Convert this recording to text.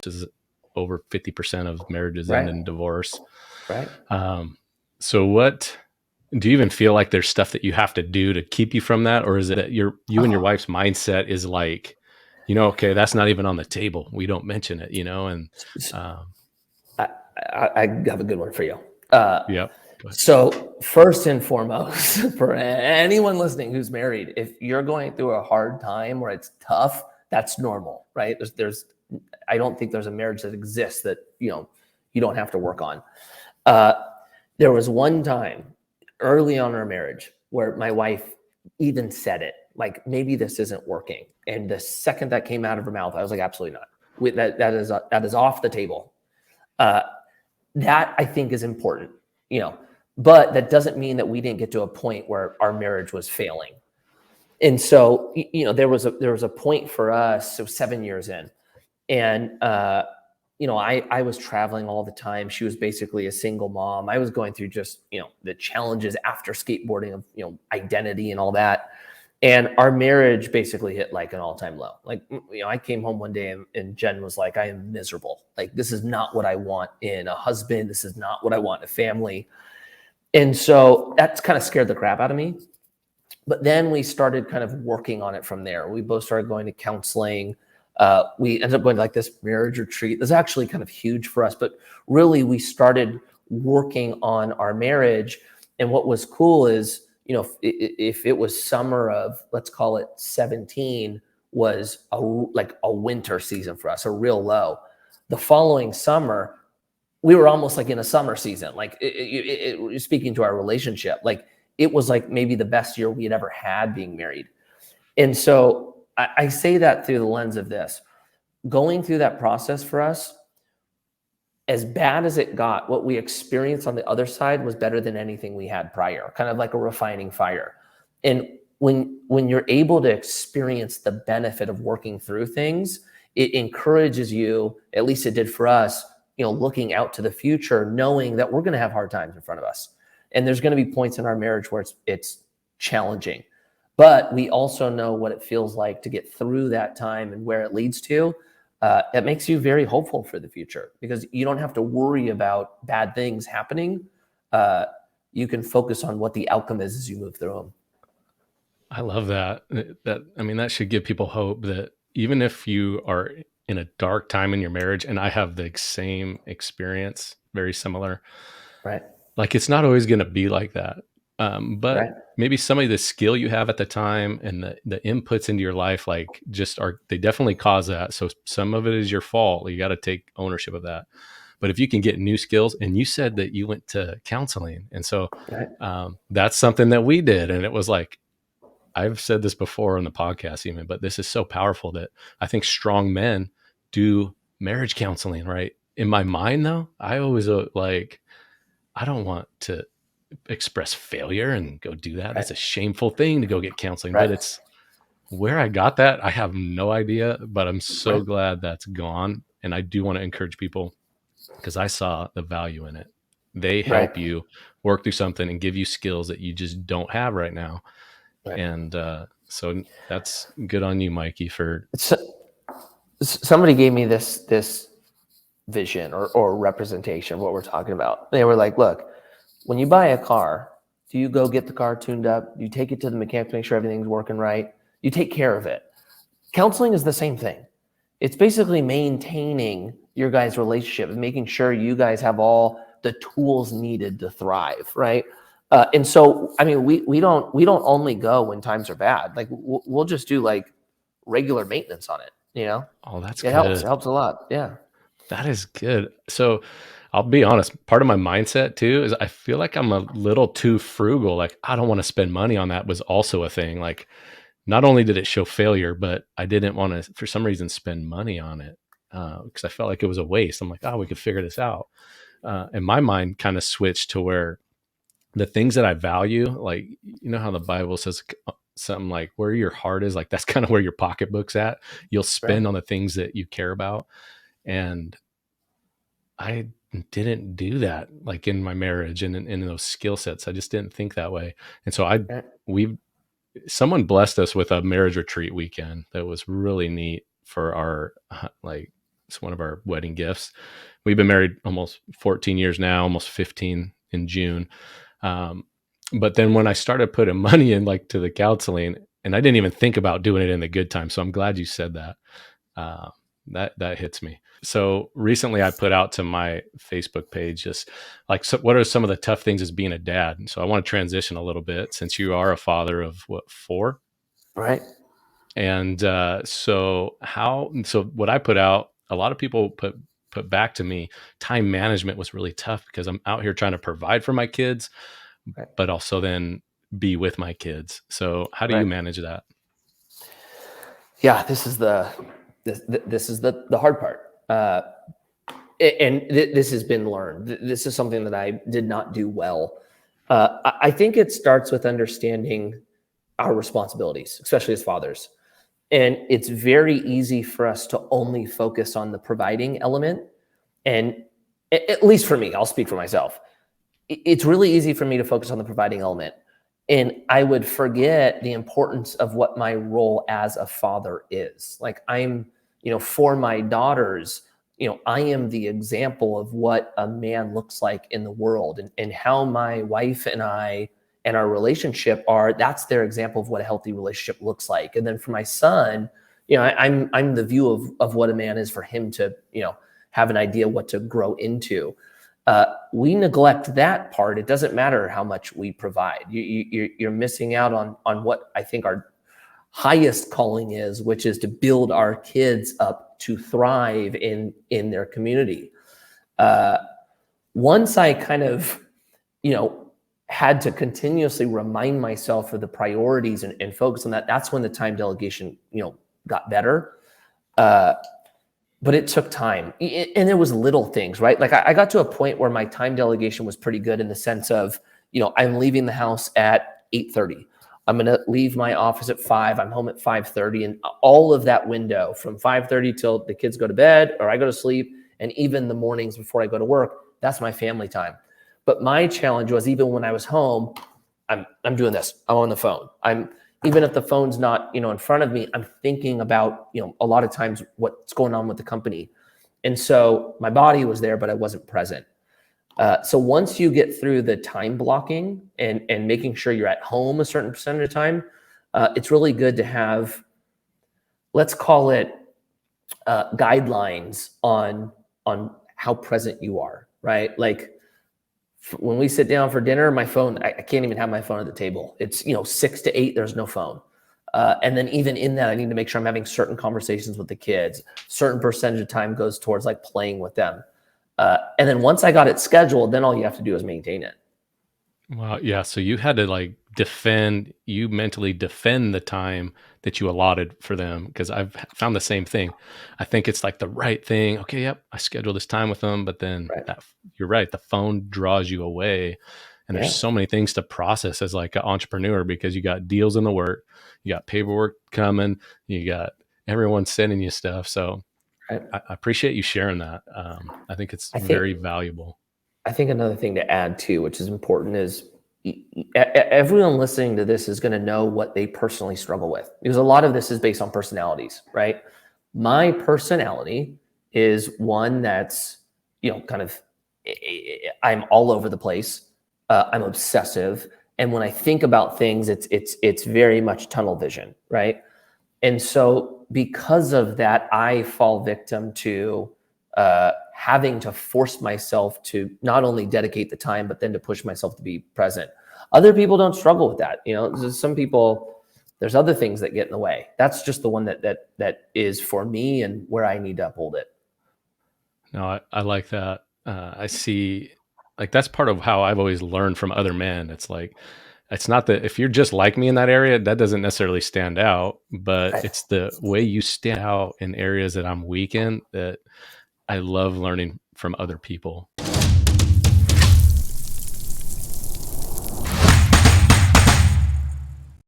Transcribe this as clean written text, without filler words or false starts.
most is over 50% of marriages end Right. in divorce. Right. So what do you even feel like there's stuff that you have to do to keep you from that? Or is it that you and your wife's mindset is like, okay, that's not even on the table. We don't mention it, and I have a good one for you. yep. So first and foremost, for anyone listening who's married, if you're going through a hard time where it's tough, that's normal, right? I don't think there's a marriage that exists that, you don't have to work on. There was one time early on in our marriage where my wife even said it, like, maybe this isn't working. And the second that came out of her mouth, I was like, absolutely not. That is off the table. That I think is important, but that doesn't mean that we didn't get to a point where our marriage was failing. And so, there was a point for us, so 7 years in, and, I was traveling all the time. She was basically a single mom. I was going through just, the challenges after skateboarding of, identity and all that. And our marriage basically hit like an all-time low. Like, I came home one day and Jen was like, I am miserable. Like, this is not what I want in a husband. This is not what I want in a family. And so that's kind of scared the crap out of me. But then we started kind of working on it from there. We both started going to counseling. We ended up going to like this marriage retreat. That's actually kind of huge for us. But really, we started working on our marriage. And what was cool is, if it was summer of, let's call it 17, was a winter season for us, a real low. The following summer, we were almost like in a summer season. Like, speaking to our relationship, like, it was like maybe the best year we had ever had being married. And so I say that through the lens of this. Going through that process for us, as bad as it got, what we experienced on the other side was better than anything we had prior, kind of like a refining fire. And when you're able to experience the benefit of working through things, it encourages you, at least it did for us, looking out to the future, knowing that we're going to have hard times in front of us. And there's going to be points in our marriage where it's challenging. But we also know what it feels like to get through that time and where it leads to. It makes you very hopeful for the future because you don't have to worry about bad things happening. You can focus on what the outcome is as you move through them. I love that. That should give people hope that even if you are in a dark time in your marriage, and I have the same experience, very similar, right? Like, it's not always going to be like that. But right. Maybe some of the skill you have at the time and the inputs into your life, like, they definitely cause that. So some of it is your fault. You got to take ownership of that. But if you can get new skills, and you said that you went to counseling. And so that's something that we did. And it was like, I've said this before on the podcast even, but this is so powerful that I think strong men do marriage counseling, right? In my mind though, I always I don't want to express failure and go do that. That's a shameful thing to go get counseling, but it's where I got that. I have no idea, but I'm so glad that's gone. And I do want to encourage people because I saw the value in it. They help you work through something and give you skills that you just don't have right now. And so that's good on you, Mikey, for somebody gave me this vision or representation of what we're talking about. They were like, look, when you buy a car, do you go get the car tuned up? Do you take it to the mechanic to make sure everything's working right? You take care of it. Counseling is the same thing. It's basically maintaining your guys' relationship and making sure you guys have all the tools needed to thrive, right? And so, we don't only go when times are bad. Like, we'll just do like regular maintenance on it, Oh, that's good. It helps a lot. Yeah. That is good. So I'll be honest, part of my mindset too is I feel like I'm a little too frugal. Like, I don't want to spend money on that was also a thing. Like, not only did it show failure, but I didn't want to, for some reason, spend money on it because I felt like it was a waste. I'm like, oh, we could figure this out. And my mind kind of switched to where the things that I value, like, how the Bible says something like where your heart is, like, that's kind of where your pocketbook's at. You'll spend on the things that you care about. And I didn't do that, like, in my marriage and in those skill sets. I just didn't think that way. And so someone blessed us with a marriage retreat weekend that was really neat for our It's one of our wedding gifts. We've been married almost 14 years now, almost 15 in June. Um, but then when I started putting money in, like, to the counseling, and I didn't even think about doing it in the good time. So I'm glad you said that. Uh, that hits me. So recently I put out to my Facebook page, just like, so what are some of the tough things as being a dad? And so I want to transition a little bit, since you are a father of what, four? Right. And so what I put out, a lot of people put back to me, time management was really tough because I'm out here trying to provide for my kids, Right. but also then be with my kids. So how do you Right. manage that? Yeah, this is the hard part. This has been learned. This is something that I did not do well. I think it starts with understanding our responsibilities, especially as fathers. And it's very easy for us to only focus on the providing element. And at least for me, I'll speak for myself. It's really easy for me to focus on the providing element. And I would forget the importance of what my role as a father is. Like, for my daughters, I am the example of what a man looks like in the world, and how my wife and I and our relationship that's their example of what a healthy relationship looks like. And then for my son, I'm the view of what a man is for him to, have an idea what to grow into. We neglect that part. It doesn't matter how much we provide. You're missing out on what I think our highest calling is, which is to build our kids up to thrive in their community. Once I kind of, had to continuously remind myself of the priorities and focus on that, that's when the time delegation, got better. But it took time, and there was little things, right? Like, I got to a point where my time delegation was pretty good, in the sense of, I'm leaving the house at 8:30. I'm going to leave my office at 5. I'm home at 5:30, and all of that window from 5:30 till the kids go to bed or I go to sleep, and even the mornings before I go to work, that's my family time. But my challenge was, even when I was home, I'm doing this. I'm on the phone. Even if the phone's not, in front of me, I'm thinking about, a lot of times what's going on with the company. And so my body was there, but I wasn't present. So once you get through the time blocking and making sure you're at home a certain percentage of time, it's really good to have, let's call it, guidelines on how present you are, right? Like, when we sit down for dinner, my phone, I can't even have my phone at the table. It's, 6 to 8, there's no phone. And then even in that, I need to make sure I'm having certain conversations with the kids. Certain percentage of time goes towards, like, playing with them. And then once I got it scheduled, then all you have to do is maintain it. Wow. Yeah. So you had to, like, you mentally defend the time that you allotted for them. Cause I've found the same thing. I think it's like the right thing. Okay. Yep. I scheduled this time with them, but then Right. you're right. The phone draws you away, and there's Yeah. so many things to process as, like, an entrepreneur, because you got deals in the work, you got paperwork coming, you got everyone sending you stuff. So Right. I appreciate you sharing that. I think it's I think very valuable. I think another thing to add too, which is important, is everyone listening to this is going to know what they personally struggle with, because a lot of this is based on personalities, right? My personality is one that's, kind of, I'm all over the place. I'm obsessive. And when I think about things, it's very much tunnel vision, right? And so because of that, I fall victim to having to force myself to not only dedicate the time, but then to push myself to be present. Other people don't struggle with that. Some people, there's other things that get in the way. That's just the one that is for me and where I need to uphold it. No, I like that. I see, like, that's part of how I've always learned from other men. It's like, it's not that if you're just like me in that area, that doesn't necessarily stand out, but Right. it's the way you stand out in areas that I'm weak in, that I love learning from other people.